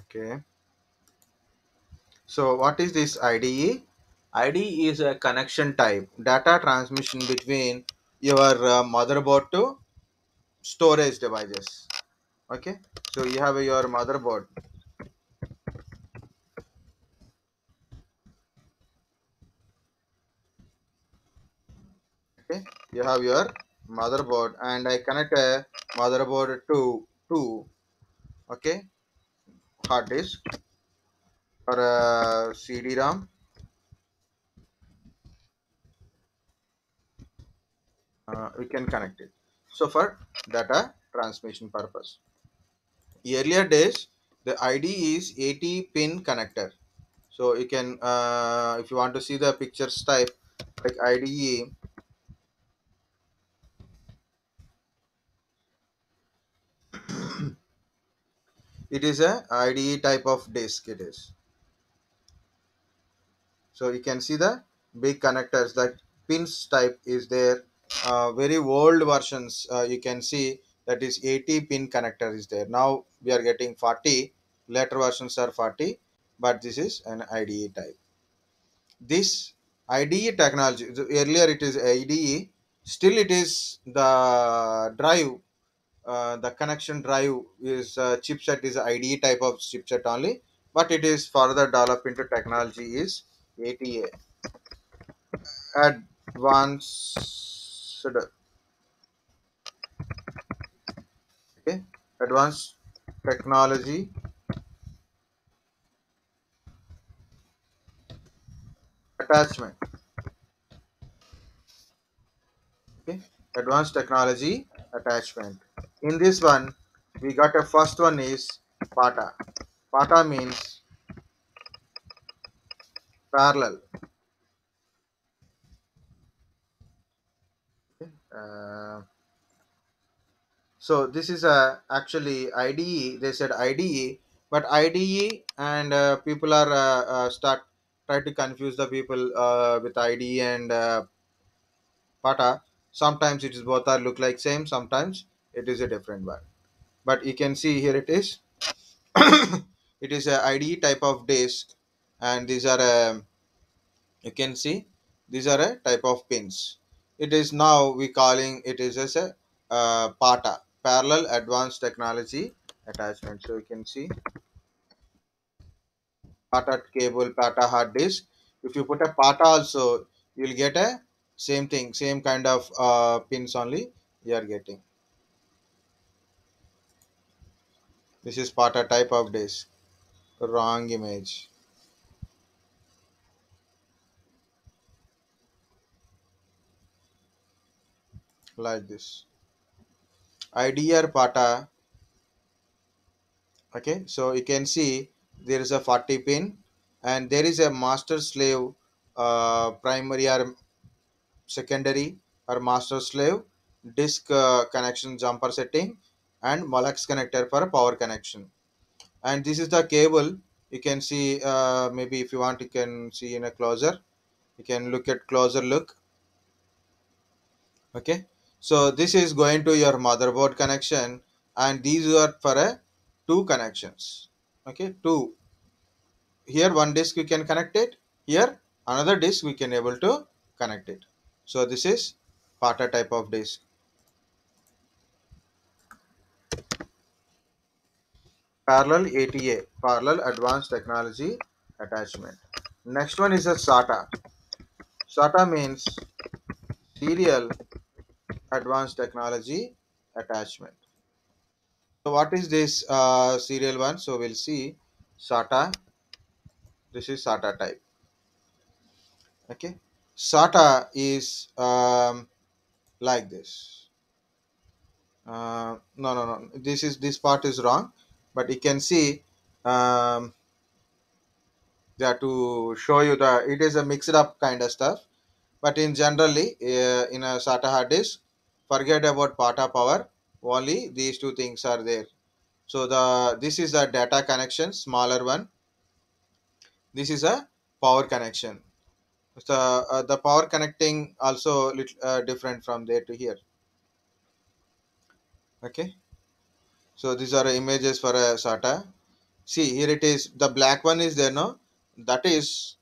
Okay. So what is this IDE? IDE is a connection type, data transmission between your motherboard to storage devices. Okay. So you have your motherboard. Okay. You have your motherboard, and I connect a motherboard to okay hard disk or a CD-ROM. We can connect it. So for data transmission purpose. Earlier days, the ID is 80 pin connector. So you can, if you want to see the pictures type like IDE, it is a IDE type of disk. It is. So you can see the big connectors. That pins type is there. Very old versions. You can see that is 80 pin connector is there. Now we are getting 40. Later versions are 40, but this is an IDE type. This IDE technology, earlier it is IDE, still it is the drive, the connection drive is chipset is IDE type of chipset only, but it is further developed into technology is ATA, advanced, okay, advanced technology attachment, okay, advanced technology attachment. In this one, we got a first one is PATA. PATA means parallel. Uh, so this is a actually IDE. They said IDE, but IDE and people are start try to confuse the people with IDE and PATA. Sometimes it is both are look like same. Sometimes it is a different one. But you can see here it is. It is a IDE type of disk, and these are you can see these are a type of pins. It is now we calling it is as a PATA, parallel advanced technology attachment. So you can see PATA cable, PATA hard disk. If you put a PATA also, you will get a same thing, same kind of pins only you are getting. This is PATA type of disk. Wrong image like this. IDR PATA. Okay, so you can see there is a 40 pin, and there is a master slave primary or secondary or master slave disk connection jumper setting, and Molex connector for power connection. And this is the cable. You can see maybe if you want you can see in a closer, you can look at closer look. Okay, so this is going to your motherboard connection, and these are for a two connections. Okay, two. Here one disk we can connect it, here another disk we can able to connect it. So this is PATA type of disk. Parallel ATA, parallel advanced technology attachment. Next one is a SATA. SATA means serial advanced technology attachment. So what is this serial one? So we'll see SATA. This is SATA type. Okay, SATA is like this. No. This part is wrong, but you can see um, that to show you the it is a mixed up kind of stuff. But in generally in a SATA hard disk, forget about PATA power. Only these two things are there. So the this is the data connection, smaller one. This is a power connection. So the power connecting also different from there to here. Okay. So these are images for a SATA. See here it is, the black one is there, no, that is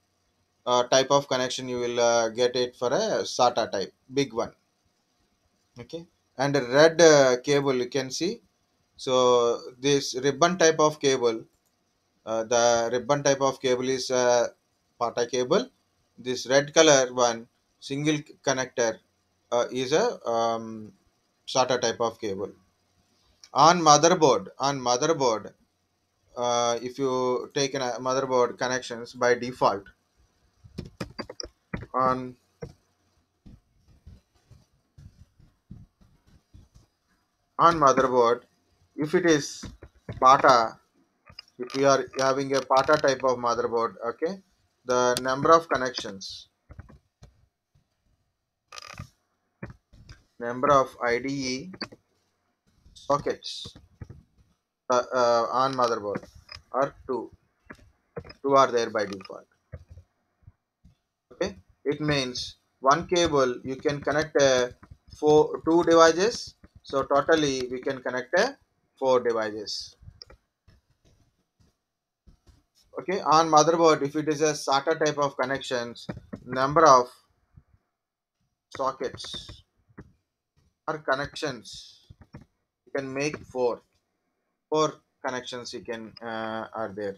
type of connection you will get it for a SATA type, big one. Okay, and the red cable you can see. So this ribbon type of cable, the ribbon type of cable is PATA cable. This red color one, single connector, is a SATA type of cable. On motherboard, if you take a motherboard connections by default, on motherboard, if it is PATA, if we are having a PATA type of motherboard, okay, the number of connections, number of IDE sockets on motherboard are two are there by default. Okay, it means one cable you can connect two devices, so totally we can connect four devices. Okay, on motherboard, if it is a SATA type of connections, number of sockets or connections you can make four connections you can are there.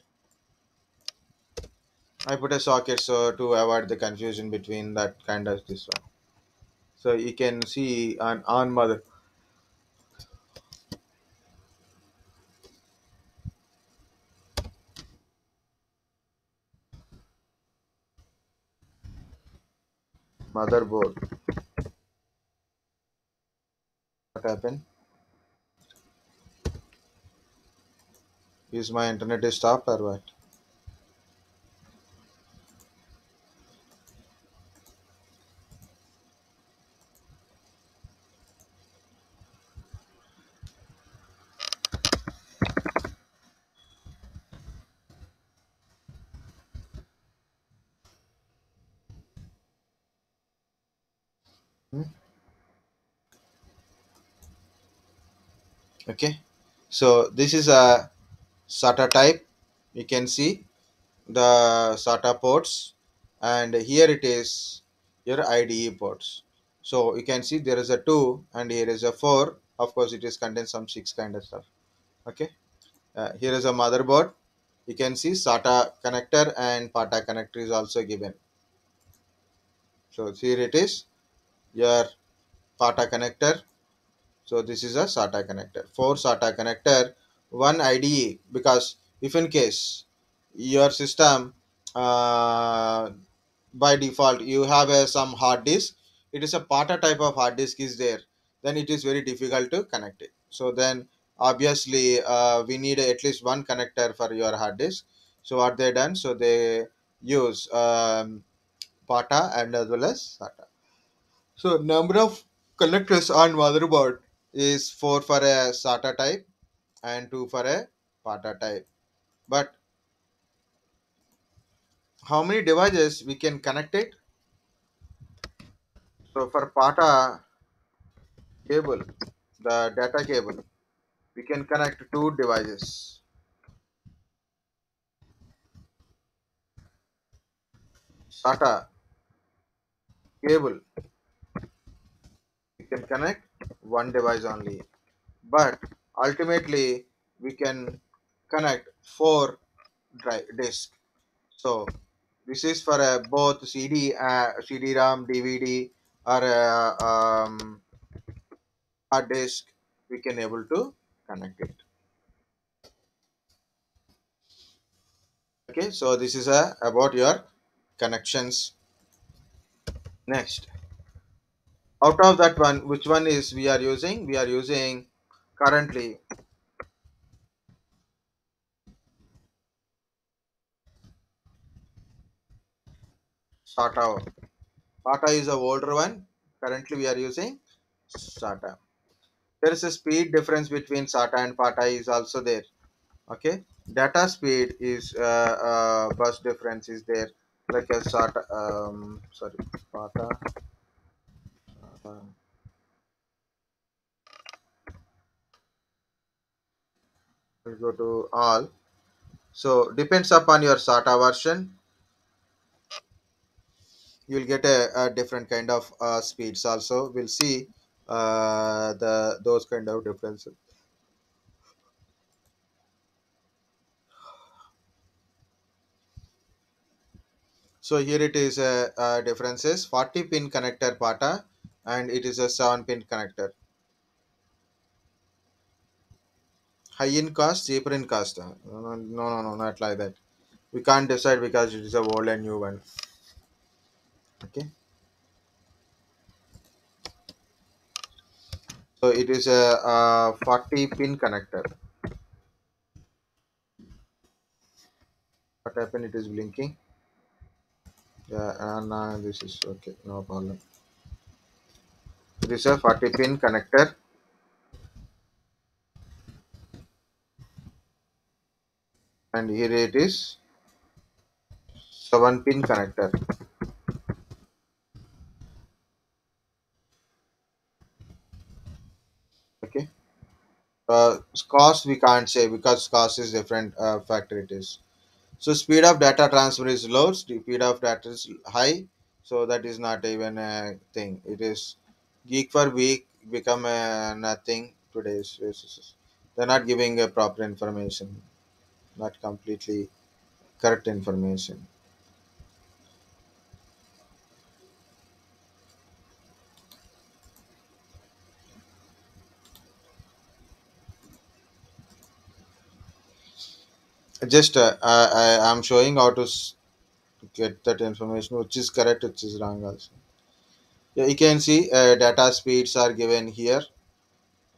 I put a socket so to avoid the confusion between that kind of this one. So you can see on motherboard, what happened? Is my internet is stopped or what? Hmm? Okay, so this is a SATA type. You can see the SATA ports, and here it is your IDE ports. So you can see there is a two and here is a four. Of course, it is contains some six kind of stuff. Okay, here is a motherboard. You can see SATA connector and PATA connector is also given. So here it is your PATA connector. So this is a SATA connector. Four SATA connector, one IDE, because if in case your system by default you have some hard disk, it is a PATA type of hard disk is there, then it is very difficult to connect it. So then obviously we need at least one connector for your hard disk. So what they done? So they use PATA and as well as SATA. So number of connectors on motherboard is four for a SATA type and two for a PATA type. But how many devices we can connect it? So for PATA cable, the data cable, we can connect two devices. SATA cable, we can connect one device only. But ultimately, we can connect four drive disk. So this is for both CD-ROM, DVD, or hard disk. We can able to connect it. Okay, so this is about your connections. Next, out of that one, which one is we are using? We are using currently SATA. SATA is a older one. Currently, we are using SATA. There is a speed difference between SATA and PATA is also there. Okay, data speed is bus difference is there, like a SATA. Sorry, PATA. We'll go to all. So depends upon your SATA version, you'll get a different kind of speeds. Also, we'll see the those kind of differences. So here it is differences: 40 pin connector PATA, and it is a 7 pin connector. High in cost, cheaper in cost. No, no, no, no, no, not like that. We can't decide because it is a old and new one. Okay, so it is a 40 pin connector. What happened? It is blinking. Yeah, and this is okay. No problem. It is a 40 pin connector, and here it is 7 pin connector. Okay. Cost we can't say because cost is different factor it is. So speed of data transfer is low, speed of data is high. So that is not even a thing. It is geek for week become a nothing today's basis. They're not giving a proper information, not completely correct information. Just I'm showing how to get that information, which is correct, which is wrong also. Yeah, you can see data speeds are given here.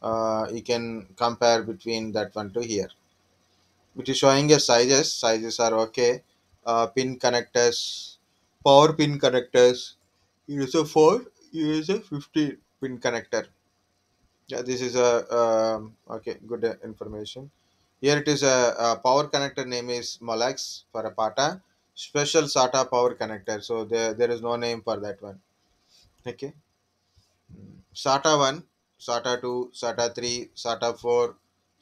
You can compare between that one to here. It is showing a sizes are okay. Pin connectors, power pin connectors. Here is a 4, here is a 15 pin connector. Yeah, this is a okay, good information. Here it is a power connector name is Molex for a PATA. Special SATA power connector. So there is no name for that one. Okay. SATA 1, SATA 2, SATA 3, SATA 4,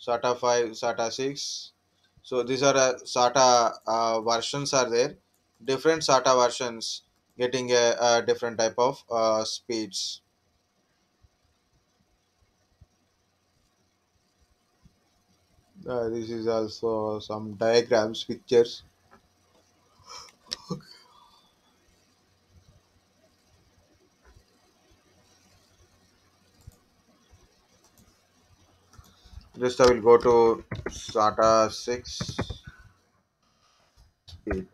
SATA 5, SATA 6. So these are SATA versions are there. Different SATA versions getting a different type of speeds. This is also some diagrams, pictures. Just I will go to SATA 6 speed.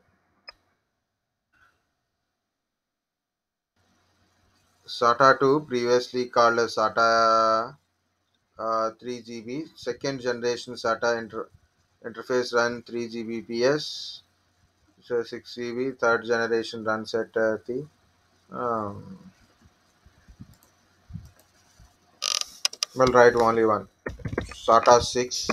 SATA 2 previously called as SATA 3 GB. Second generation SATA interface run 3 Gbps. So 6 GB. Third generation runs at the well, write only one. SATA 6,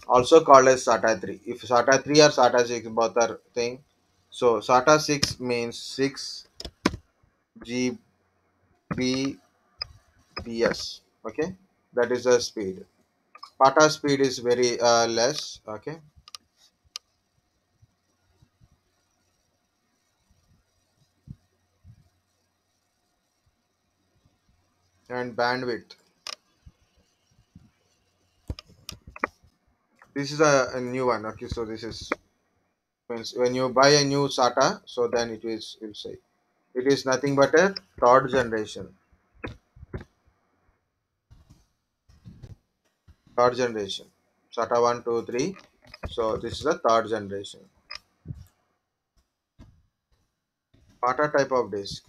also called as SATA 3. If SATA 3 or SATA 6 both are thing, so SATA 6 means 6 Gbps. Okay, that is the speed. SATA speed is very less. Okay, and bandwidth. This is a new one. Okay, so this is means when you buy a new SATA, so then it is will say it is nothing but a third generation. Third generation. SATA 1, 2, 3. So this is the third generation. SATA type of disk.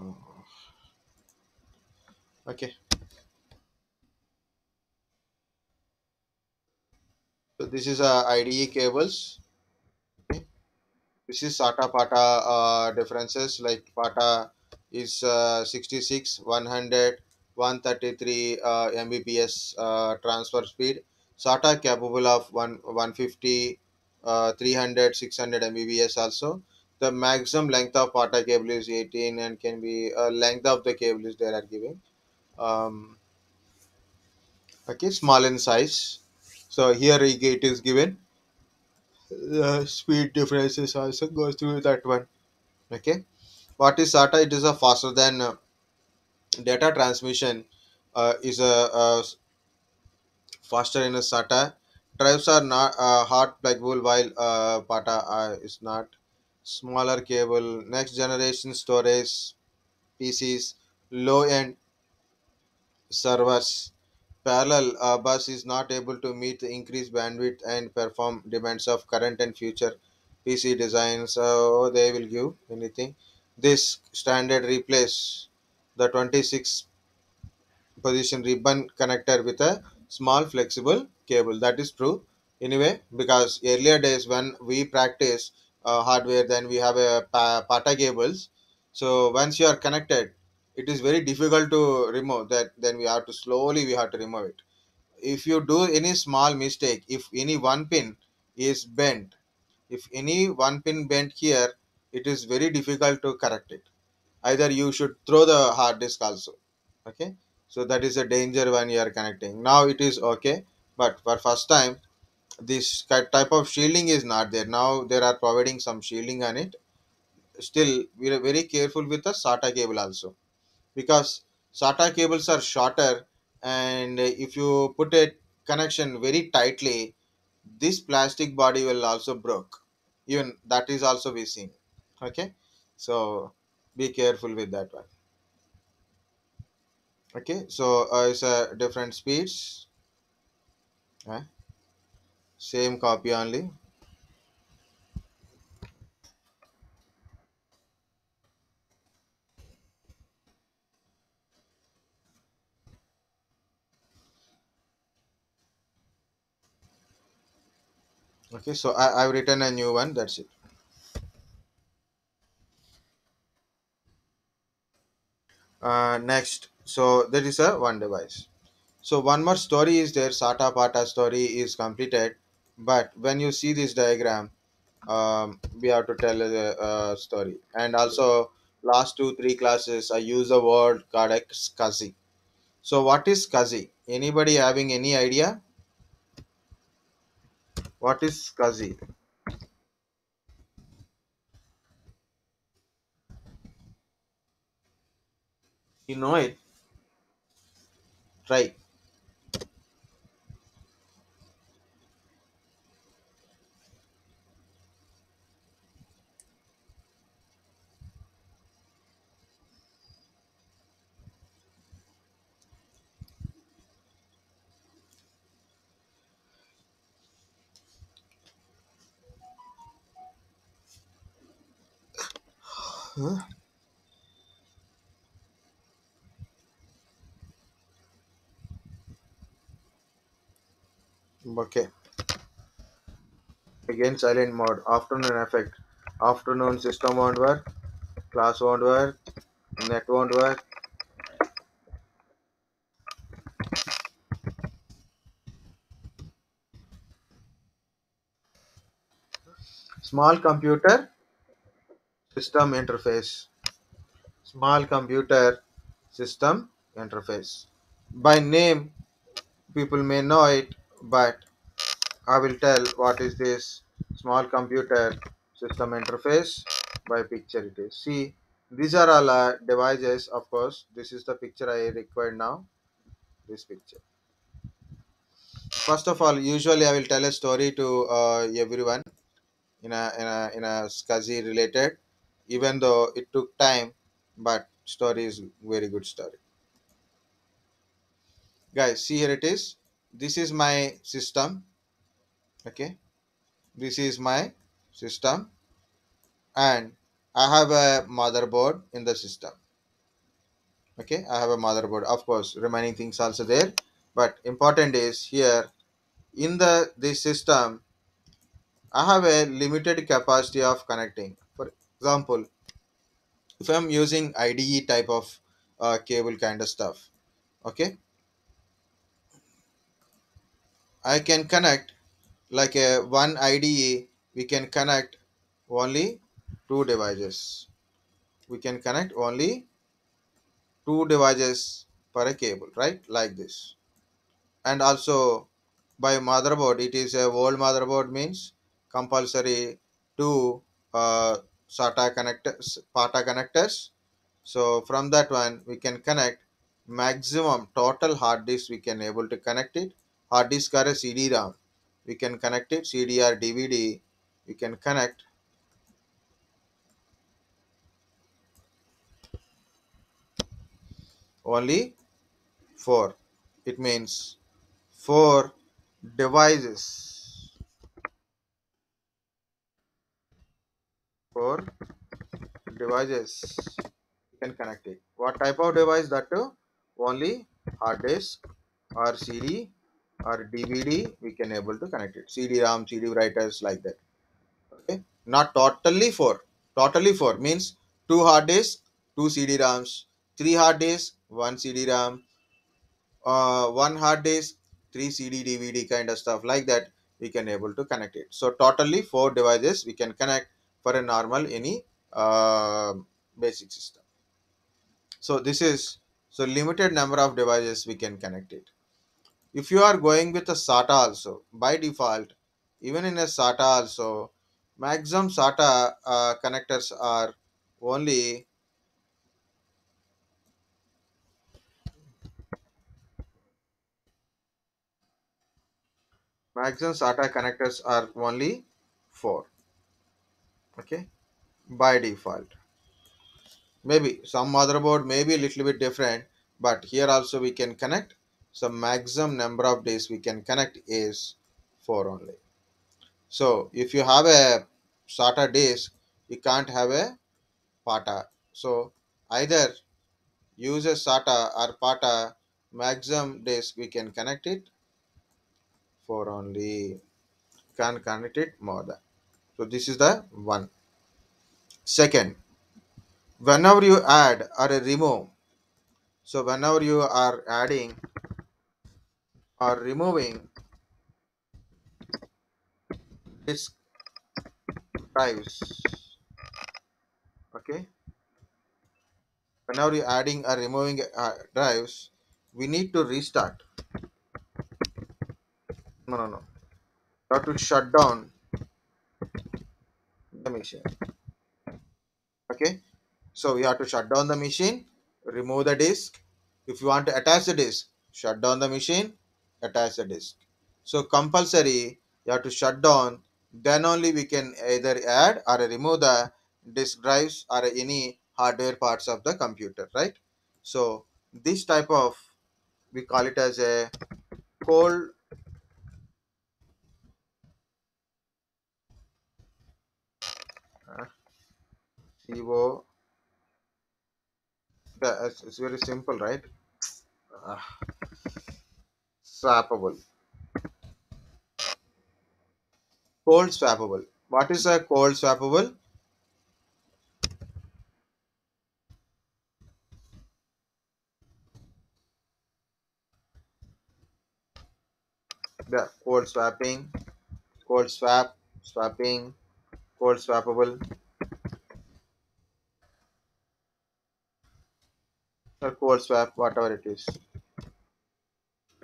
Oh, okay. So this is IDE cables. Okay. This is SATA PATA differences like PATA is 66, 100, 133 Mbps transfer speed. SATA capable of 150. 300 mbps also. The maximum length of pata cable is 18 and can be length of the cable is they are giving. um, okay, small in size. So here it is given the speed differences also goes through that one. Okay, what is SATA? It is a faster than data transmission, is a faster in a SATA. Drives are not hot pluggable while PATA is not. Smaller cable, next generation storage, PCs, low end servers. Parallel bus is not able to meet the increased bandwidth and perform demands of current and future PC designs. So they will give anything. This standard replace the 26 position ribbon connector with a small flexible cable. That is true anyway, because earlier days when we practice hardware, then we have a pata cables. So once you are connected, it is very difficult to remove that. Then we have to remove it. If you do any small mistake, if any one pin is bent, if any one pin bent here, it is very difficult to correct it. Either you should throw the hard disk also. Okay, so that is a danger when you are connecting. Now it is okay, but for first time this type of shielding is not there. Now they are providing some shielding on it. Still we are very careful with the SATA cable also, because SATA cables are shorter, and if you put a connection very tightly, this plastic body will also broke. Even that is also be seen. Okay, so be careful with that one. Okay, so it's a different speeds. uh, Same copy only. Okay, so I've written a new one. That's it. Next, so there is a one device. So one more story is there. SATA PATA story is completed, but when you see this diagram, we have to tell a story. And also, last 2 3 classes I use a word called SCSI. So what is SCSI? Anybody having any idea? What is SCSI? You know it? Try. Huh? Okay. Again, silent mode. Afternoon effect. Afternoon system won't work. Class won't work. Net won't work. Small computer system interface. Small computer system interface. By name, people may know it, but I will tell what is this small computer system interface. By picture it is. See, these are all devices. Of course, this is the picture I required now. This picture. First of all, usually I will tell a story to everyone in a SCSI related, even though it took time, but story is very good story. Guys, see here it is. This is my system. Okay, this is my system, and I have a motherboard in the system. Okay, I have a motherboard. Of course, remaining things also there, but important is here in the this system. I have a limited capacity of connecting. For example, if I'm using IDE type of cable kind of stuff, okay, I can connect like a one IDE. we can connect only two devices. We can connect only two devices per a cable, right? Like this. And also by motherboard, it is a old motherboard means compulsory two SATA connectors, PATA connectors. So from that one, we can connect maximum total hard disk we can able to connect it. Hard disk or a CD-ROM, we can connect it. CD or DVD, we can connect only four. It means four devices. Four devices we can connect it. What type of device that too? Only hard disk or CD or DVD we can able to connect it. CD-ROM, CD writers like that. Okay, not totally four. Totally four means two hard disks, two CD-ROMs, three hard disks, one CD-ROM, one hard disk, three CD DVD kind of stuff like that. We can able to connect it. So totally four devices we can connect for a normal any basic system. So this is so limited number of devices we can connect it. If you are going with a SATA also, by default, even in a SATA also, maximum SATA connectors are only maximum SATA connectors are only four. Okay, by default. Maybe some motherboard may be a little bit different, but here also we can connect. So maximum number of days we can connect is four only. So if you have a SATA disk, you can't have a PATA. So either use a SATA or PATA, maximum disk we can connect it for only, can connect it more than. So this is the one. Second, whenever you add or remove, so whenever you are adding or removing disk drives, okay, whenever you adding or removing drives, we need to restart. No. You have to shut down the machine. Okay, so we have to shut down the machine, remove the disk. If you want to attach the disk, shut down the machine, attach the disk. So compulsory, you have to shut down. Then only we can either add or remove the disk drives or any hardware parts of the computer, right? So this type of, we call it as a cold uh, CO. It's very simple, right? Uh, Swappable, cold swappable. What is a cold swappable? The cold swapping, cold swap, swapping, cold swappable, or cold swap, whatever it is.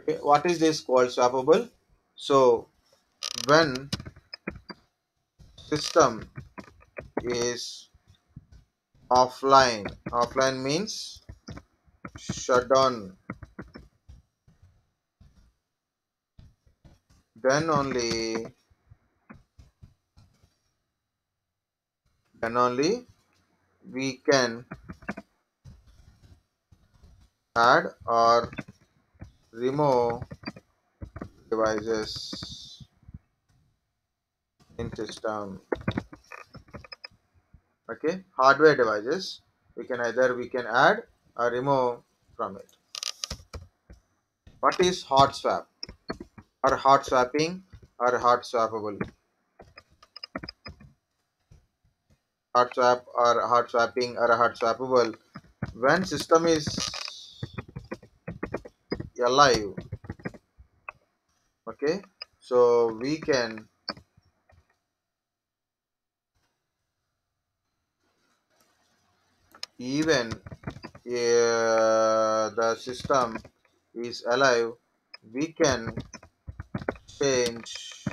Okay, what is this cold swappable? So when system is offline, offline means shut down, then only, then only we can add or remove devices in system. Okay, hardware devices, we can either we can add or remove from it. What is hot swap or hot swapping or hot swappable? Hot swap or hot swapping or hot swappable, when system is alive. Okay, so we can even the system is alive, we can change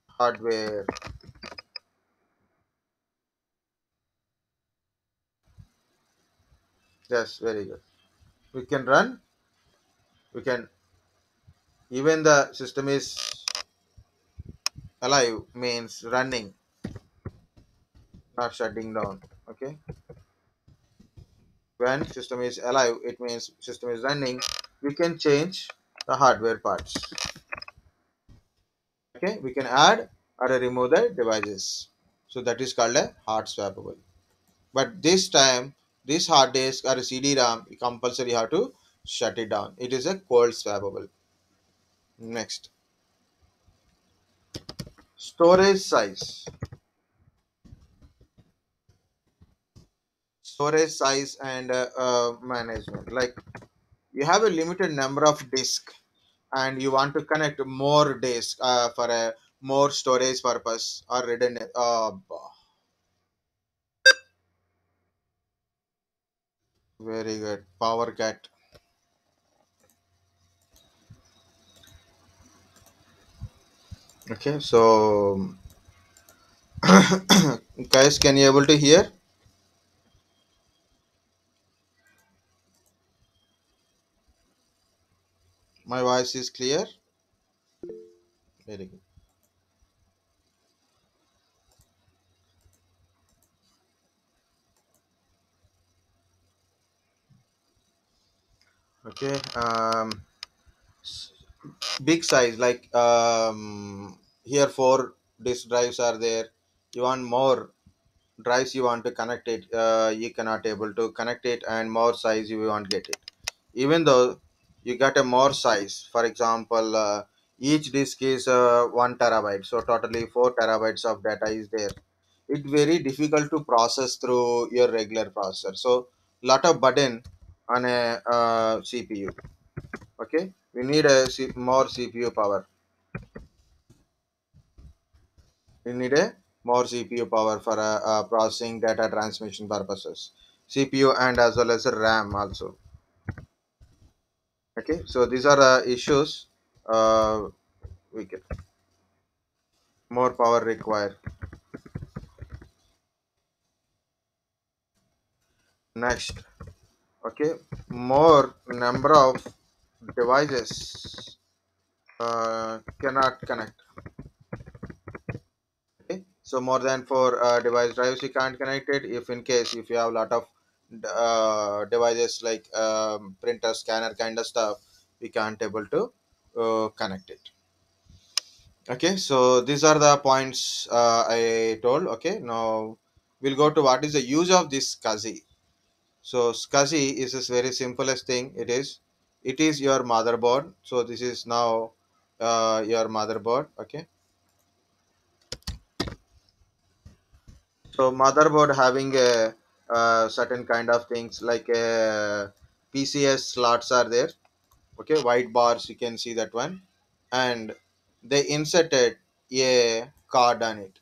hardware. Yes, very good. We can run, we can, even the system is alive means running, not shutting down. Okay, when system is alive, it means system is running. We can change the hardware parts. Okay, we can add or remove the devices. So that is called a hard swappable. But this time, this hard disk or CD RAM, compulsory you have to shut it down. It is a cold swappable. Next, storage size. Storage size and management. Like you have a limited number of disk and you want to connect more disk for a more storage purpose or redundant. Very good. Power cut. Okay, so guys, can you able to hear? My voice is clear. Very good. Okay. S- Big size like here four disk drives are there. You want more drives, you want to connect it, you cannot able to connect it, and more size you won't get it. Even though you get a more size, for example, each disk is 1 terabyte, so totally 4 terabytes of data is there. It's very difficult to process through your regular processor, so lot of burden on a cpu. Okay, we need more cpu power. We need a more cpu power for processing data transmission purposes, cpu and as well as ram also. Okay, so these are issues. We get more power required. Next, okay, more number of devices cannot connect. Okay, so more than four device drives you can't connect it. If in case if you have a lot of devices like printer, scanner kind of stuff, we can't able to connect it. Okay, so these are the points I told. Okay, now we'll go to what is the use of this SCSI. So SCSI is this very simplest thing. It is your motherboard. So this is now your motherboard. Okay, so motherboard having a certain kind of things like PCS slots are there. Okay, white bars you can see that one, and they inserted a card on it.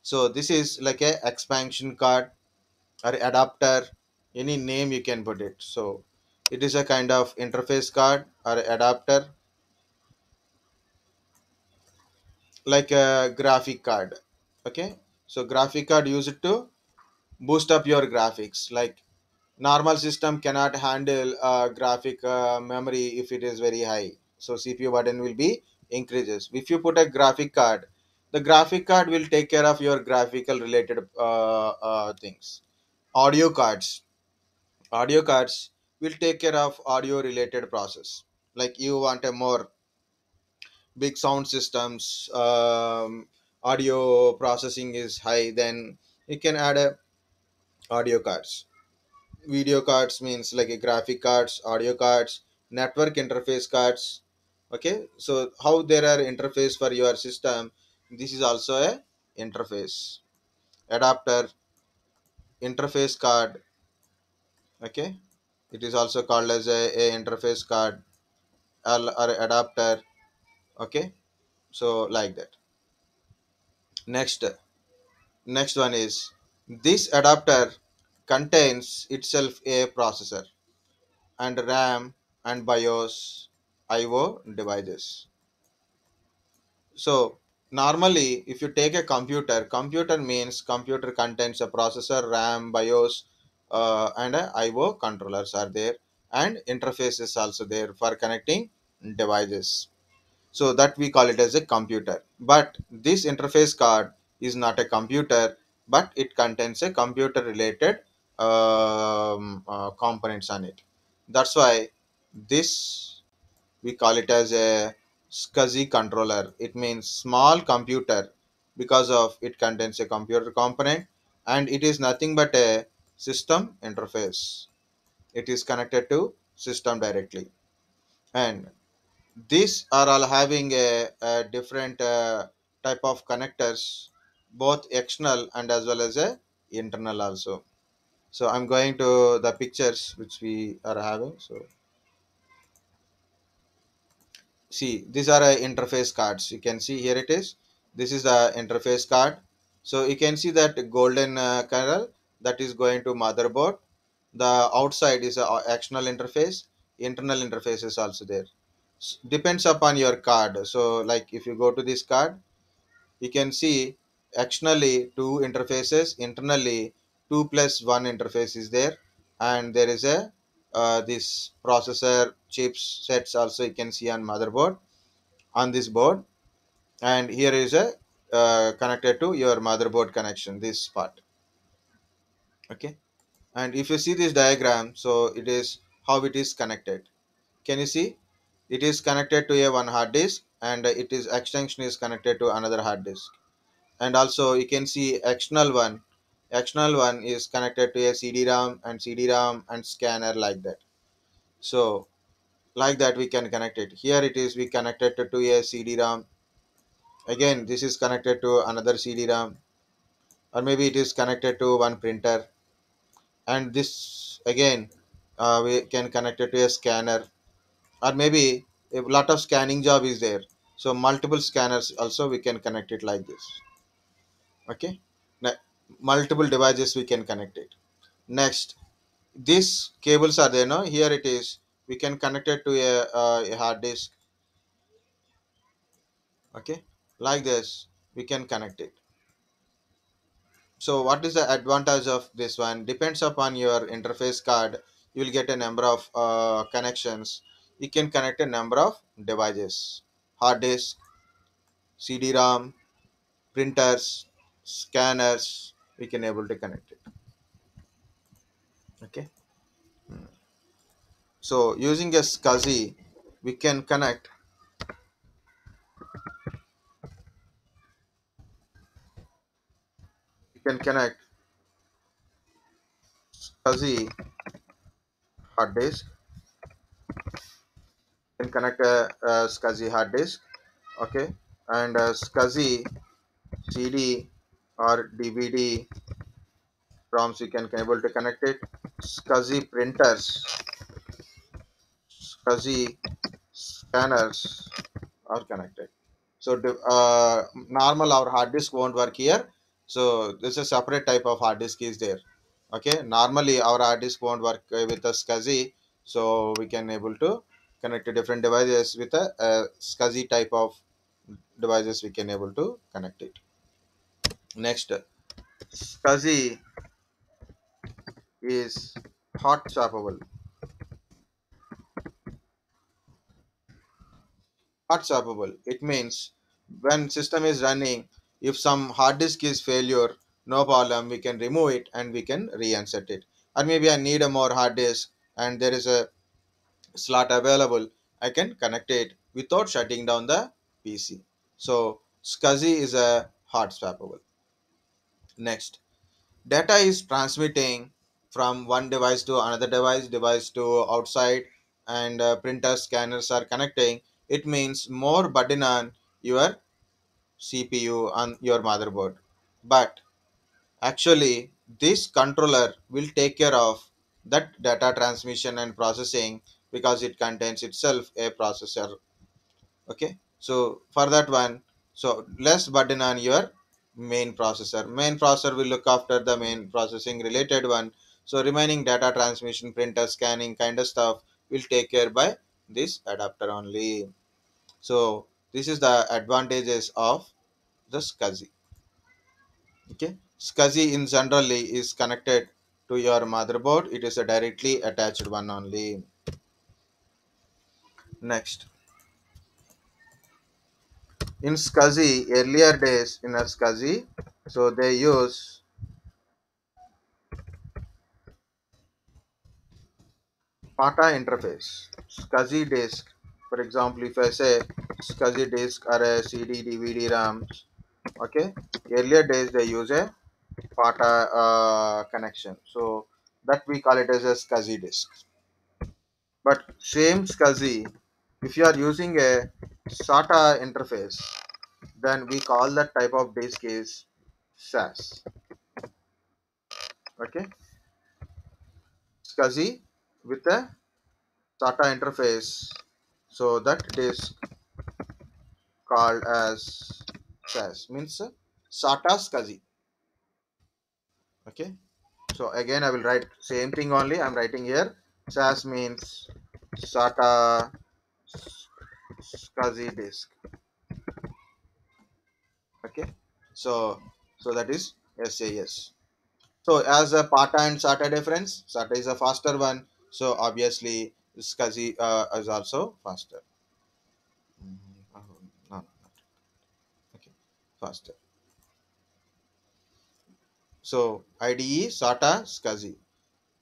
So this is like a expansion card or adapter, any name you can put it. So it is a kind of interface card or adapter, like a graphic card. Okay, so graphic card use it to boost up your graphics. Like normal system cannot handle graphic memory if it is very high. So CPU burden will be increases. If you put a graphic card, the graphic card will take care of your graphical related things. Audio cards, audio cards will take care of audio related process. Like you want a more big sound systems, audio processing is high, then you can add a audio cards. Video cards means like a graphic cards, audio cards, network interface cards. Okay, so how there are interface for your system, this is also a interface adapter, interface card. Okay, it is also called as a interface card or adapter. Okay, so like that. Next, next one is this adapter. contains itself a processor and RAM and BIOS IO devices. So normally if you take a computer means computer contains a processor, RAM, BIOS, and a IO controllers are there, and interfaces also there for connecting devices. So that we call it as a computer. But this interface card is not a computer, but it contains a computer related components on it. That's why this we call it as a SCSI controller. It means small computer because of it contains a computer component, and it is nothing but a system interface. It is connected to system directly, and these are all having a different type of connectors, both external and as well as a internal also. So I'm going to the pictures which we are having. So see, these are interface cards. You can see here it is. This is the interface card. So you can see that golden color that is going to motherboard. The outside is a external interface. Internal interface is also there. Depends upon your card. So like if you go to this card, you can see externally two interfaces, internally two plus one interface is there, and there is a this processor chips sets also you can see on motherboard on this board, and here is a connected to your motherboard connection, this part. Okay, and if you see this diagram, so it is how it is connected. Can you see it is connected to a one hard disk, and it is extension is connected to another hard disk, and also you can see external one is connected to a cd-rom and cd-rom and scanner like that. So like that we can connect it. Here it is we connected to a cd-rom, again this is connected to another cd-rom, or maybe it is connected to one printer, and this again we can connect it to a scanner, or maybe a lot of scanning job is there, so multiple scanners also we can connect it like this. Okay, Ne- multiple devices we can connect it. Next, these cables are there, no, here it is we can connect it to a hard disk. Okay, like this we can connect it. So what is the advantage of this one? Depends upon your interface card. You will get a number of connections. You can connect a number of devices: hard disk, CD-ROM, printers, scanners. We can able to connect it. Okay. So using a SCSI, we can connect. We can connect SCSI hard disk. Can connect a SCSI hard disk. Okay, and SCSI CD or DVD ROMs you can able to connect it. SCSI printers, SCSI scanners are connected. So normal our hard disk won't work here. So this is a separate type of hard disk is there. Okay, normally our hard disk won't work with a SCSI, so we can able to connect to different devices with a SCSI type of devices we can able to connect it. Next, SCSI is hot swappable. Hot swappable. It means when system is running, if some hard disk is failure, no problem, we can remove it and we can reinsert it. Or maybe I need a more hard disk and there is a slot available, I can connect it without shutting down the PC. So SCSI is a hot swappable. Next, data is transmitting from one device to another device to outside, and printer scanners are connecting. It means more burden on your CPU on your motherboard, but actually this controller will take care of that data transmission and processing because it contains itself a processor. Okay, so for that one, so less burden on your main processor will look after the main processing related one. So remaining data transmission, printer scanning kind of stuff will take care by this adapter only. So this is the advantages of the SCSI. Okay, SCSI in generally is connected to your motherboard. It is a directly attached one only. Next, in SCSI, earlier days in a SCSI, so they use SATA interface. SCSI disk, for example, if I say SCSI disk or a CD, DVD, RAMs, okay, earlier days they use a SATA connection. So that we call it as a SCSI disk. But same SCSI, if you are using a SATA interface, then we call that type of disk is SAS. Okay, SCSI with a SATA interface. So that disk called as SAS means SATA SCSI. Okay. So again, I will write same thing only. I'm writing here. SAS means SATA SCSI disk. Okay. So that is SAS. So as a PATA and SATA difference, SATA is a faster one. So obviously SCSI is also faster. No, no, okay, faster. So IDE, SATA, SCSI.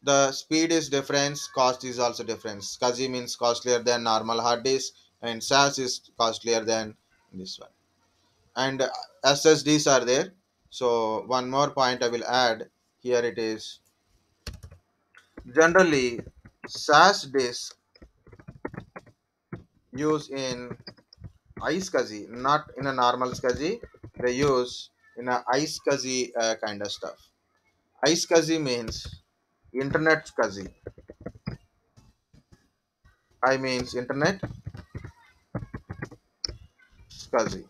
The speed is different, cost is also different. SCSI means costlier than normal hard disk, and SAS is costlier than this one. And SSDs are there. So one more point I will add here, it is generally SAS disk used in iSCSI, not in a normal SCSI. They use in a iSCSI kind of stuff. iSCSI means internet SCSI. I means internet SCSI.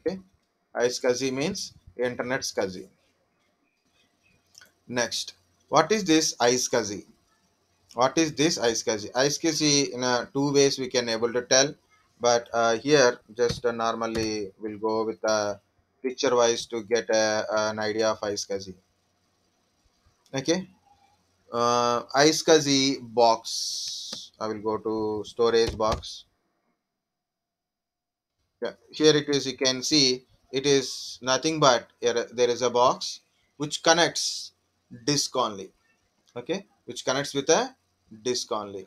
Okay, iSCSI means internet SCSI. Next, what is this iSCSI? What is this iSCSI? iSCSI in two ways we can able to tell, but here just normally we'll go with picture wise to get an idea of iSCSI. Okay, iSCSI box. I will go to storage box. Yeah, here it is. You can see it is nothing but here, there is a box which connects disk only. Okay, which connects with a disk only.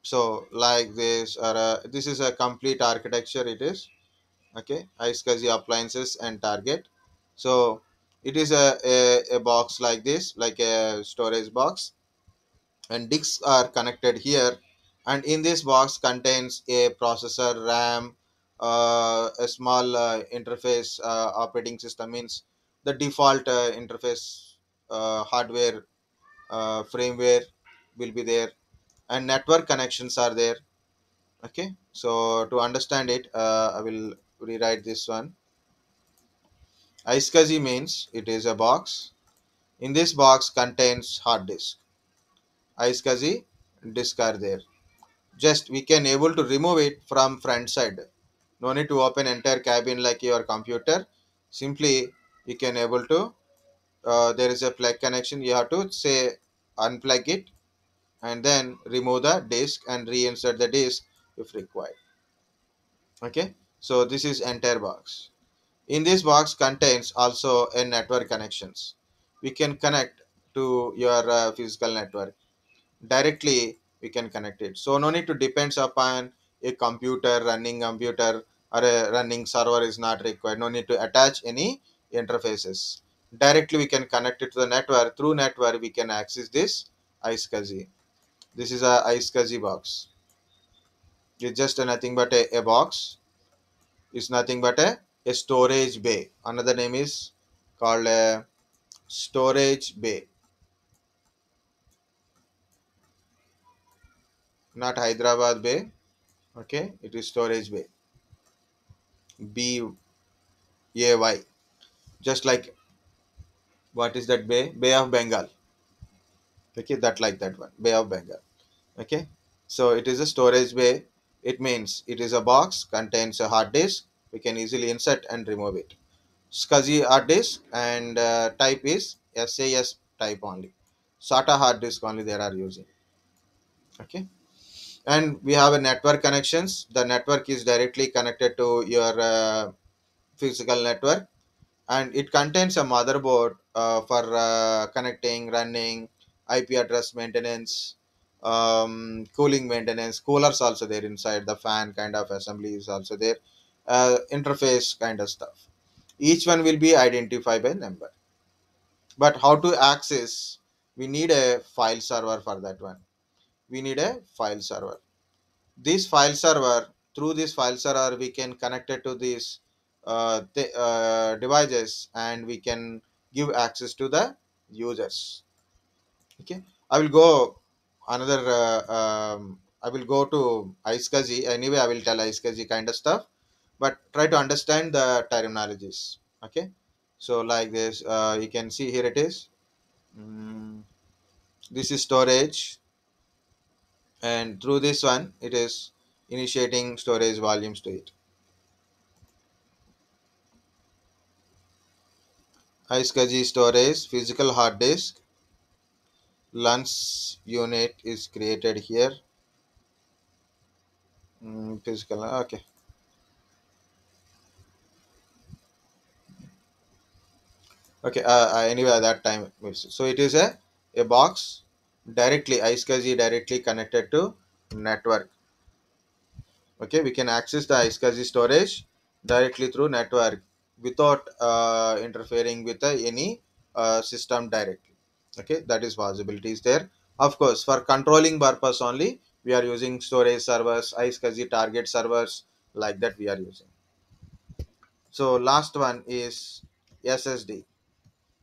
So like this, or this is a complete architecture. It is okay. iSCSI appliances and target. So it is a box like this, like a storage box, and disks are connected here, and in this box contains a processor, RAM, a small interface operating system means the default interface hardware, firmware will be there, and network connections are there. Okay, so to understand it, I will rewrite this one. iSCSI means it is a box. In this box contains hard disk. iSCSI disk are there. Just we can able to remove it from front side. No need to open entire cabin like your computer. Simply you can able to there is a plug connection, you have to say unplug it, and then remove the disk and reinsert the disk if required. Okay, so this is entire box. In this box contains also a network connections. We can connect to your physical network directly. We can connect it, so no need to depends upon a computer, running computer, or a running server is not required. No need to attach any interfaces. Directly we can connect it to the network. Through network we can access this iSCSI. This is a iSCSI box. It's just nothing but a box. It's nothing but a storage bay. Another name is called a storage bay, not Hyderabad bay. Okay, it is storage bay. BAY. Just like what is that bay? Bay of Bengal. Okay, that like that one, Bay of Bengal. Okay, so it is a storage bay. It means it is a box, contains a hard disk. We can easily insert and remove it. SCSI hard disk, and type is SAS type only. SATA hard disk only they are using. Okay, and we have a network connections. The network is directly connected to your physical network, and it contains a motherboard for connecting, running, IP address maintenance, cooling maintenance. Coolers also there inside. The fan kind of assembly is also there. Interface kind of stuff. Each one will be identified by number. But how to access? We need a file server for that one. We need a file server. This file server, through this file server, we can connect it to these devices, and we can give access to the users. Okay, I will go another I will go to iSCSI. Anyway, I will tell iSCSI kind of stuff, but try to understand the terminologies. Okay, so like this, you can see here it is. Mm, this is storage, and through this one it is initiating storage volumes to it. iSCSI storage, physical hard disk, LUNS unit is created here. Physical, okay. Okay, anyway, at that time, so it is a box directly, iSCSI directly connected to network. Okay, we can access the iSCSI storage directly through network without interfering with any system directly. Okay, that is possibilities there. Of course, for controlling purpose only, we are using storage servers, iSCSI target servers, like that we are using. So last one is SSD.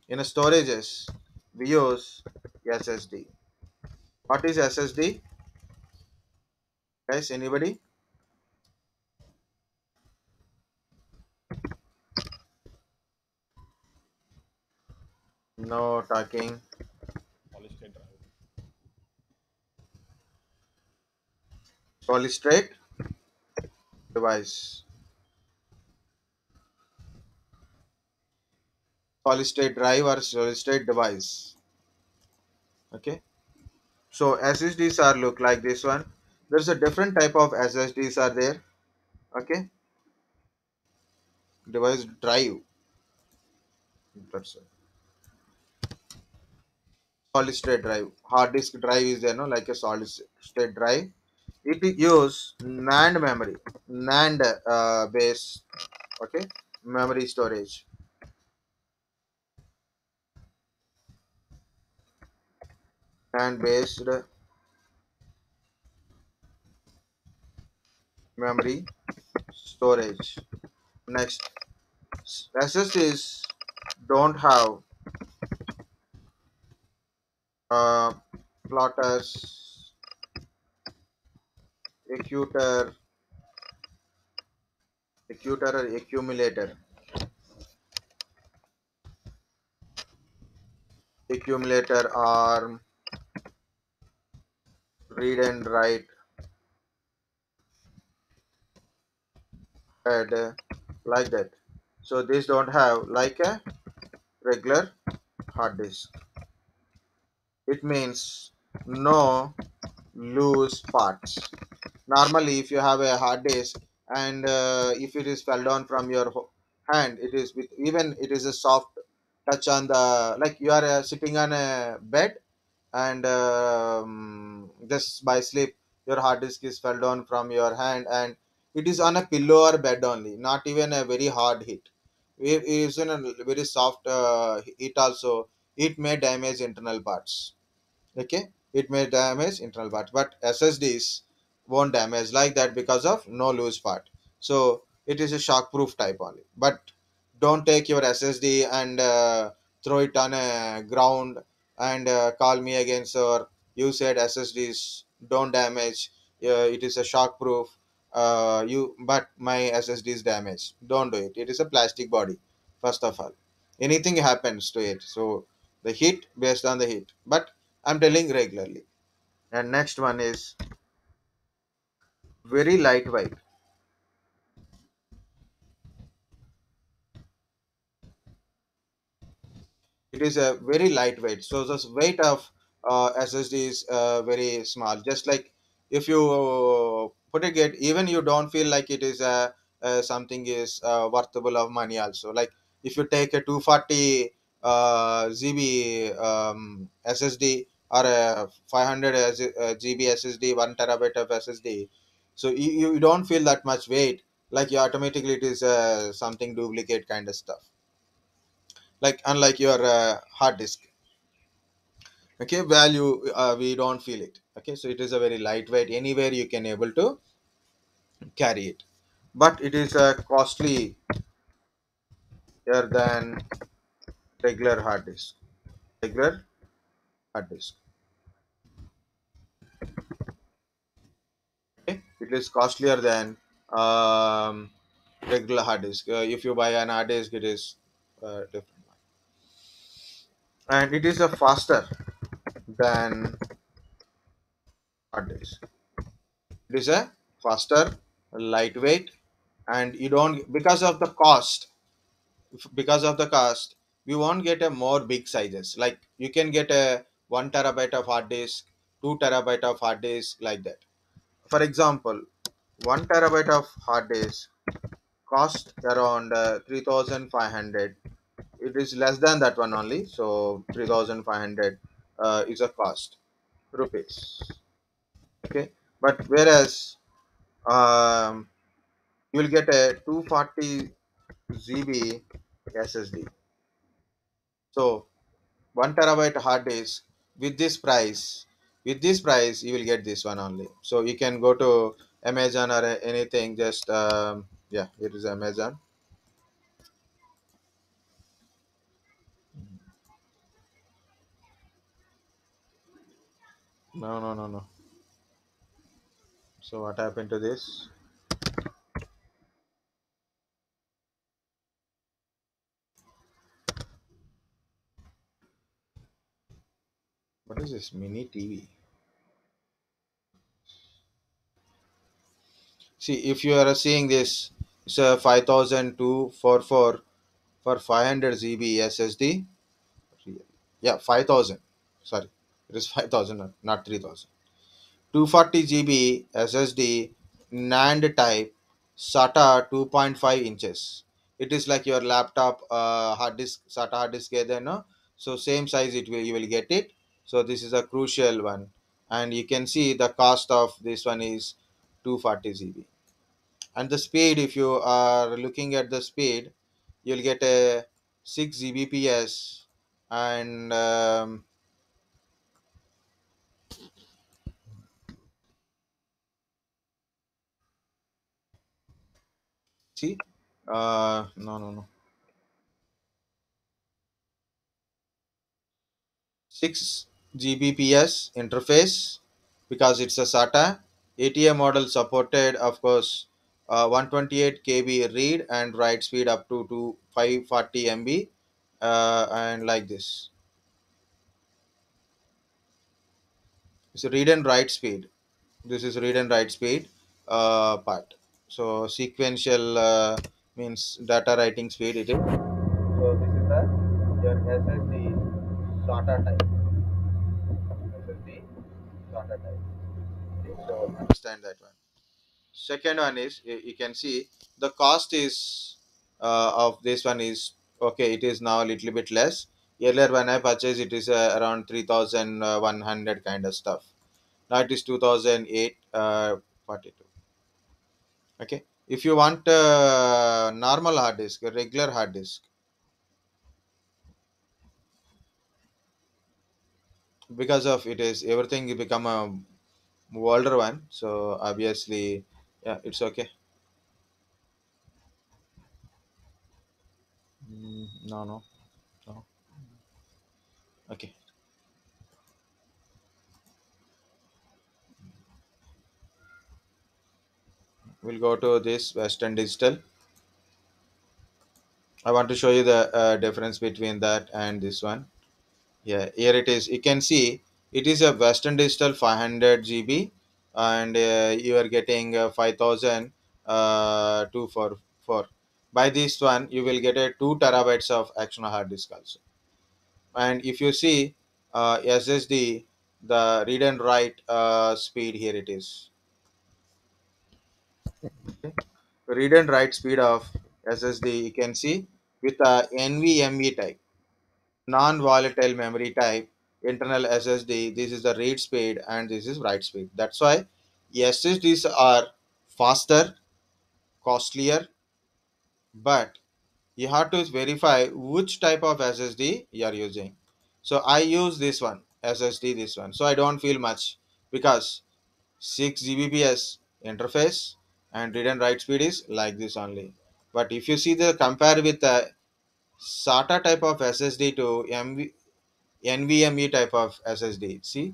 In a storages, we use SSD. What is SSD? Guys, anybody? No talking. Solid state device. Solid state drive or solid state device. Okay. So SSDs are look like this one. There's a different type of SSDs are there. Okay. Device drive. That's it. Solid state drive. Hard disk drive is there, no, like a solid state drive. It use NAND memory, NAND base. Okay, memory storage, NAND based memory storage. Next, SSDs don't have uh, plotters, accuter, or accumulator. Accumulator arm, read and write head, like that. So these don't have like a regular hard disk. It means no loose parts. Normally, if you have a hard disk, and if it is fell down from your hand, it is with, even it is a soft touch on the, like you are sitting on a bed, and just by sleep your hard disk is fell down from your hand, and it is on a pillow or bed only, not even a very hard hit. It is in a very soft hit also, it may damage internal parts. Okay, it may damage internal parts, but SSDs won't damage like that because of no loose part. So it is a shock proof type only, but don't take your SSD and throw it on a ground and call me again, sir, you said SSDs don't damage, it is a shock proof, you but my SSD is damaged. Don't do it. It is a plastic body. First of all, anything happens to it, so the heat based on the heat. But I'm telling regularly. And next one is very lightweight. It is a very lightweight, so the weight of ssd is very small, just like if you put it, even you don't feel like it is something is worthable of money also. Like if you take a 240 gb ssd or a 500 gb ssd, 1 terabyte of ssd, so you don't feel that much weight, like you automatically it is something duplicate kind of stuff, like unlike your hard disk. Okay, value, we don't feel it. Okay, so it is a very lightweight, anywhere you can able to carry it, but it is costly than regular hard disk. Regular hard disk. Okay, it is costlier than um, regular hard disk. If you buy an hard disk, it is different, and it is a faster than hard disk. It is a faster, lightweight, and you don't, because of the cost, because of the cost, we won't get a more big sizes. Like you can get a 1 terabyte of hard disk, 2 terabyte of hard disk, like that. For example, 1 terabyte of hard disk cost around 3500. It is less than that one only, so 3500 is a cost rupees. Okay, but whereas um, you will get a 240 gb ssd. So 1 terabyte hard disk with this price, you will get this one only. So you can go to Amazon or anything, just yeah, it is Amazon. No, no, no, no. So what happened to this? What is this mini TV? See, if you are seeing this, it's a 5244 for 500 gb ssd. Yeah, 5000. Sorry, it is 5000, not 3000. 240 GB SSD, NAND type, SATA 2.5 inches. It is like your laptop hard disk, SATA hard disk either, no? So same size it will, you will get it. So this is a crucial one. And you can see the cost of this one is 240 GB. And the speed, if you are looking at the speed, you'll get a 6 Gbps, and see, no, no, no. 6 Gbps interface, because it's a SATA. ATA model supported, of course, 128 KB read and write speed up to 540 MB, and like this. It's a read and write speed. This is read and write speed part. So sequential means data writing speed it is. So this is the your SSD SATA type. SSD SATA type. Okay, so understand that one. Second one is, you can see the cost is of this one is okay. It is now a little bit less. Earlier when I purchased it is around 3100 kind of stuff. Now it is 2008 42. Okay. If you want normal hard disk, a regular hard disk, because of it is everything become a older one. So obviously, yeah, it's okay. No, no, no. Okay. We'll go to this Western Digital. I want to show you the difference between that and this one. Yeah, here it is. You can see It is a Western Digital 500 GB, and you are getting 5000 244. By this one, you will get a 2 terabytes of external hard disk also. And if you see SSD, the read and write speed here it is. Read and write speed of SSD you can see with a NVMe type, non-volatile memory type, internal SSD. This is the read speed and this is write speed. That's why SSDs are faster, costlier, but you have to verify which type of SSD you are using. So I use this one SSD, this one. So I don't feel much because 6 Gbps interface and read and write speed is like this only. But if you see the compare with the SATA type of SSD to NVMe type of SSD, see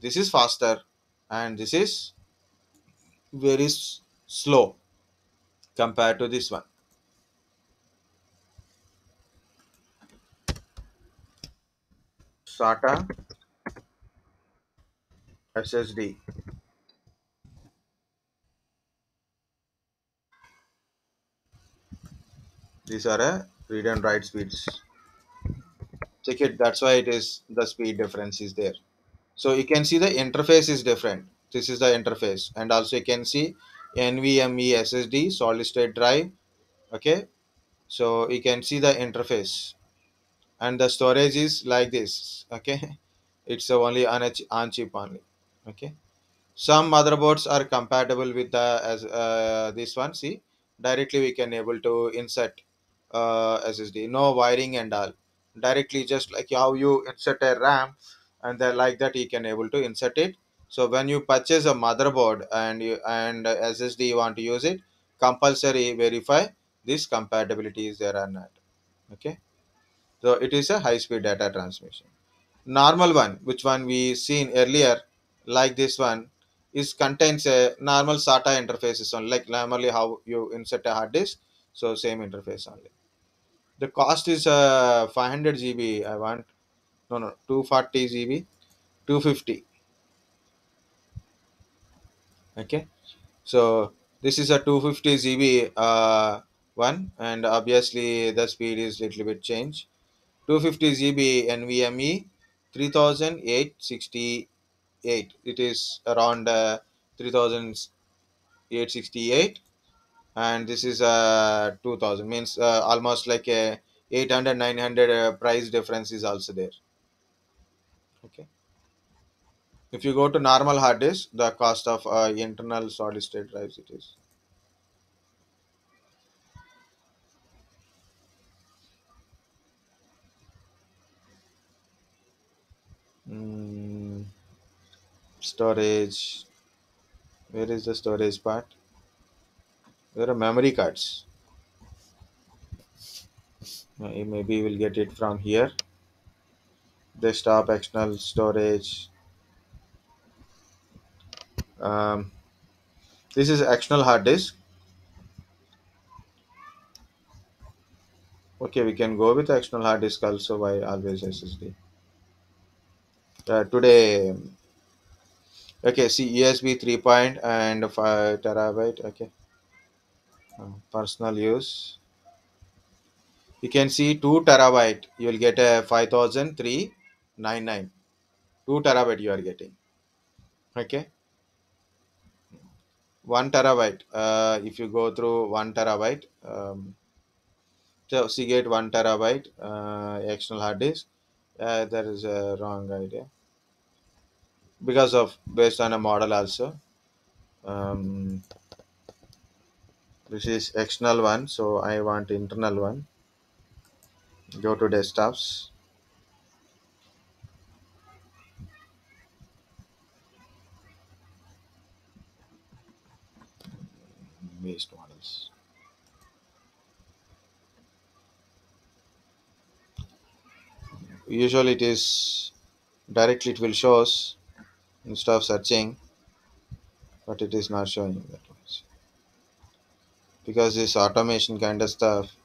this is faster and this is very slow compared to this one. SATA SSD. These are a read and write speeds. Check it. That's why it is the speed difference is there. So you can see the interface is different. This is the interface, and also you can see NVMe SSD solid state drive. Okay, so you can see the interface, and the storage is like this. Okay, it's only on chip only. Okay. Some motherboards are compatible with the as this one. See, directly we can able to insert SSD, no wiring and all. Directly, just like how you insert a RAM, and then like that you can able to insert it. So when you purchase a motherboard and SSD you want to use it, compulsory verify this compatibility is there or not. Okay, so it is a high speed data transmission. Normal one, which one we seen earlier, like this one, is contains a normal SATA interfaces on like normally how you insert a hard disk. So same interface only. The cost is 500 GB. I want, no, 240 GB, 250. Okay, so this is a 250 GB one, and obviously the speed is little bit change. 250 GB NVMe, 3868. It is around 3868, and this is 2000, means almost like a 800 900 price difference is also there. Okay, if you go to normal hard disk, the cost of internal solid state drives it is. mm, Storage, where is the storage part? There are memory cards. Maybe we'll get it from here. Desktop external storage. um, this is external hard disk. Okay, we can go with external hard disk also. Why always SSD? Today, okay, see USB 3 point and 5 terabyte. Okay, personal use. You can see 2 terabyte. You will get a 5399. 2 terabyte you are getting. Okay, 1 terabyte. If you go through 1 terabyte, so Seagate 1 terabyte external hard disk. That is a wrong idea because of based on a model also. Um, this is external one, so I want internal one. Go to desktops. Based models. Usually it is directly it will shows instead of searching, but it is not showing that much because this automation kind of stuff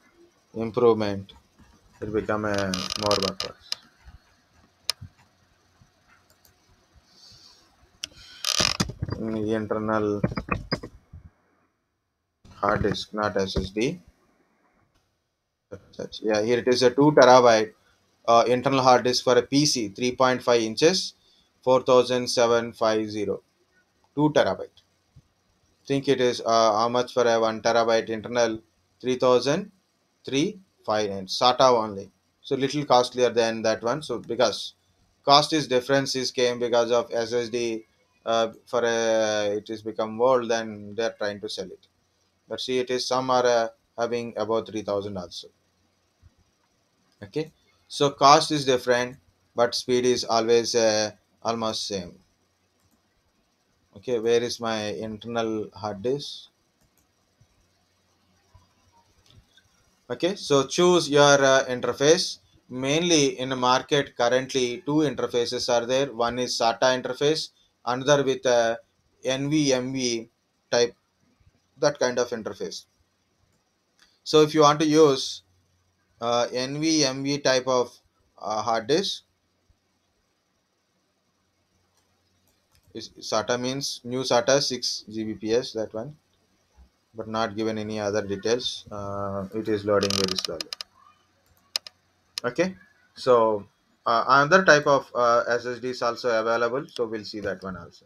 improvement will become a more buffer. internal hard disk, not SSD. Yeah, here it is a 2 terabyte internal hard disk for a PC, 3.5 inches, 4750, 2 terabyte. Think it is how much for a 1 terabyte internal? 3003 5 and SATA only. So little costlier than that one. So because cost is difference is came because of SSD, for a it is become old, then they're trying to sell it. But see, it is some are having about 3000 also. Okay, so cost is different, but speed is always almost same. Okay, where is my internal hard disk? Okay, so choose your interface. Mainly in the market currently, two interfaces are there. One is SATA interface, another with NVMe type, that kind of interface. So if you want to use NVMe type of hard disk, SATA means new SATA 6 Gbps, that one, but not given any other details. It is loading very slowly. Okay, so another type of SSD is also available, so we'll see that one also.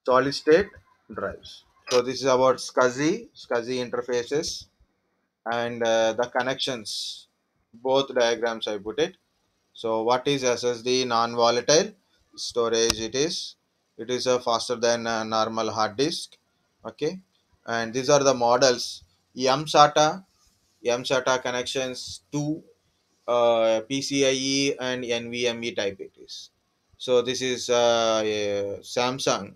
Solid state drives. So this is about SCSI interfaces and the connections. Both diagrams I put it. So what is SSD? Non-volatile storage. It is faster than a normal hard disk. Okay, and these are the models. MSATA, MSATA connections to PCIe and NVMe type it is. So this is a Samsung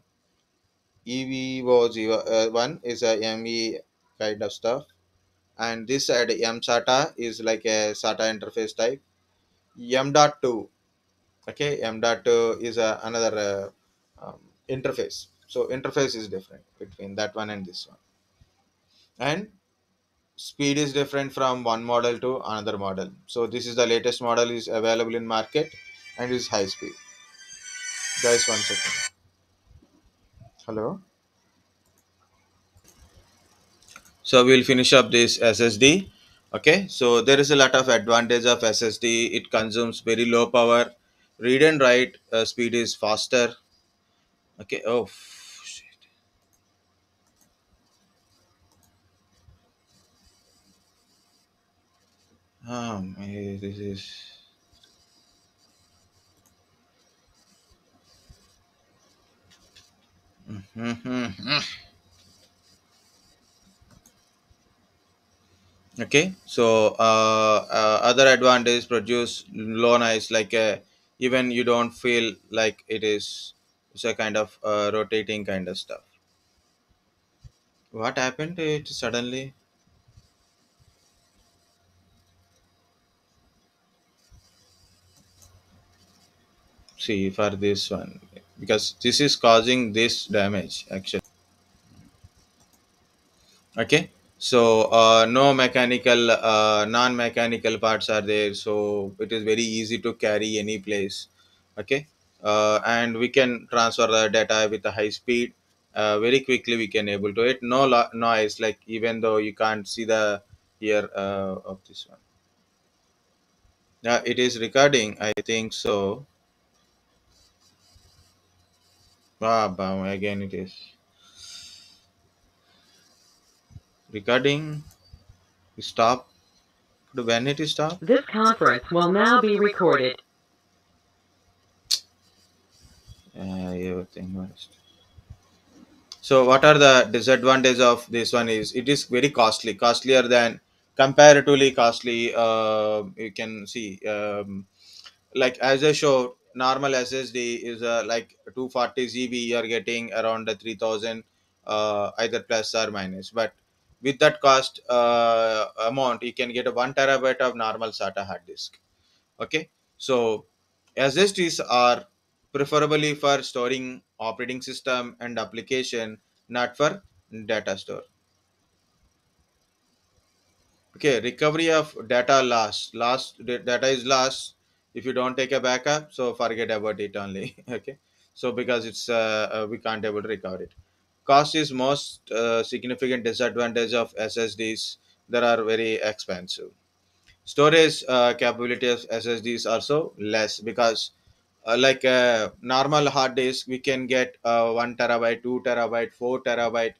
EVO one is a ME kind of stuff, and this side MSATA is like a SATA interface type. M.2, okay, M.2 is another interface. So interface is different between that one and this one, and speed is different from one model to another model. So this is the latest model is available in market and is high speed. Guys, 1 second. Hello. So we'll finish up this SSD. Okay, so there is a lot of advantage of SSD. It consumes very low power. Read and write speed is faster. Okay. Oh, shit. This is. Okay, so other advantage produce low noise, like even you don't feel like it's a kind of rotating kind of stuff. What happened? It suddenly, see for this one, because this is causing this damage actually. Okay, so no mechanical non-mechanical parts are there, so it is very easy to carry any place. Okay, and we can transfer the data with a high speed very quickly. We can able to it, no noise, like even though you can't see the here of this one. Yeah, it is recording, I think so. Bam, again it is recording. Stop. When it is stop? This conference will now be recorded. Everything was. So what are the disadvantages of this one is it is very costly, costlier than comparatively costly. You can see like as I showed, normal SSD is like 240 GB. You are getting around the 3000, either plus or minus. But with that cost amount, you can get a 1 terabyte of normal SATA hard disk. Okay, so SSDs are preferably for storing operating system and application, not for data store. Okay, recovery of data data is lost if you don't take a backup, so forget about it only. Okay, So because it's we can't able to recover it. Cost is most significant disadvantage of SSDs. That are very expensive. Storage capability of SSDs also less because like a normal hard disk we can get 1 terabyte, 2 terabyte, 4 terabyte,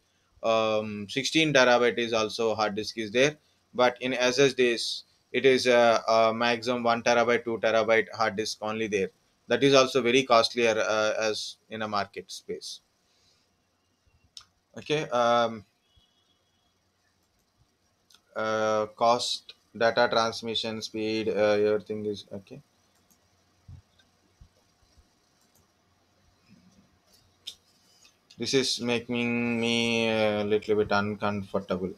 16 terabyte is also hard disk is there. But in SSDs it is a maximum 1 terabyte, 2 terabyte hard disk only there. That is also very costlier as in a market space. Okay. Cost, data transmission speed, everything is okay. This is making me a little bit uncomfortable.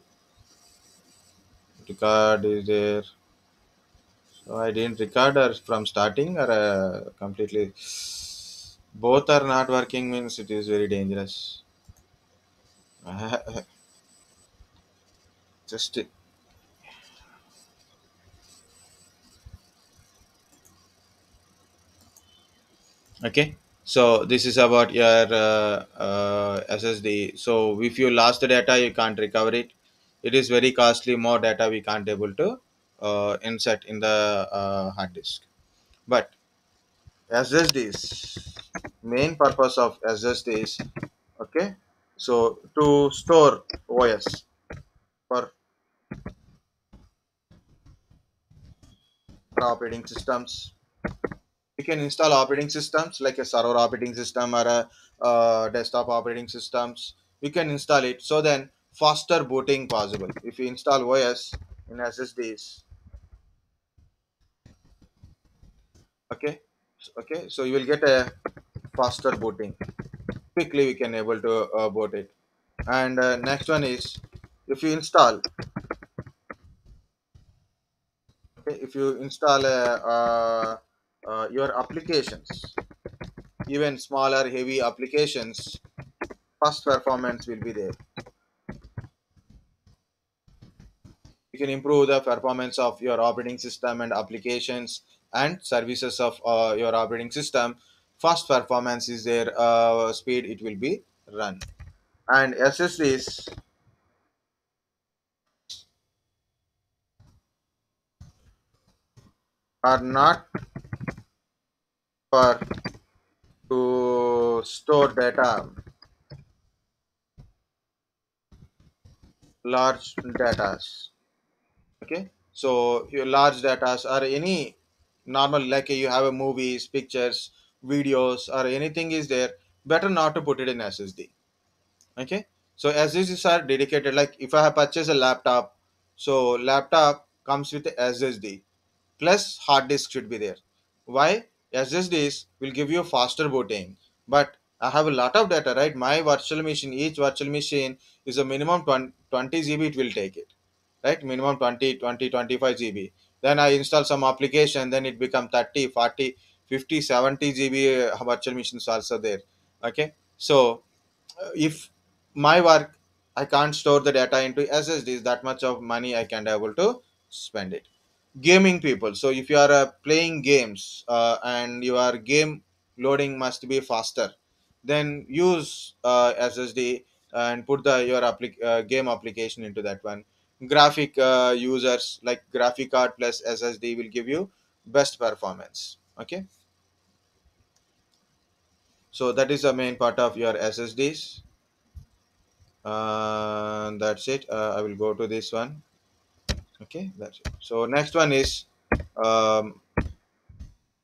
Record is there. So I didn't record her from starting or completely. Both are not working means it is very dangerous. Just okay. So this is about your SSD. So if you lost the data, you can't recover it. It is very costly. More data we can't able to insert in the hard disk. But SSDs, main purpose of SSDs, okay, so to store OS for, for operating systems. You can install operating systems like a server operating system or a desktop operating systems. You can install it so then faster booting possible. If you install OS in SSDs, okay, okay, so you will get a faster booting. Quickly we can able to boot it. And next one is if you install, okay, if you install your applications, even smaller heavy applications, fast performance will be there. You can improve the performance of your operating system and applications and services of your operating system. Fast performance is there, speed it will be run. And SSDs are not for to store data, large datas. Okay, so your large data or any normal like you have a movies, pictures, videos or anything is there, better not to put it in SSD. Okay, so SSDs are dedicated. Like if I have purchased a laptop, so laptop comes with SSD plus hard disk should be there. Why? SSDs will give you faster booting, but I have a lot of data, right? My virtual machine, each virtual machine is a minimum 20 GB it will take it, right? Minimum 25 GB. Then I install some application, then it become 30, 40, 50, 70 GB virtual machines also there. Okay, so if my work I can't store the data into SSDs, that much of money I can't able to spend it. Gaming people, so if you are playing games and your game loading must be faster, then use SSD and put the your game application into that one. Graphic users like graphic card plus SSD will give you best performance. Okay, so that is the main part of your SSDs. That's it. I will go to this one. Okay, that's it. So next one is we'll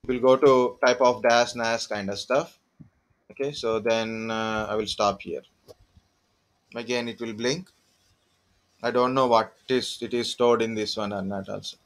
go to type of dash NAS kind of stuff. Okay, so then I will stop here. Again, it will blink. I don't know what is it is stored in this one or not also.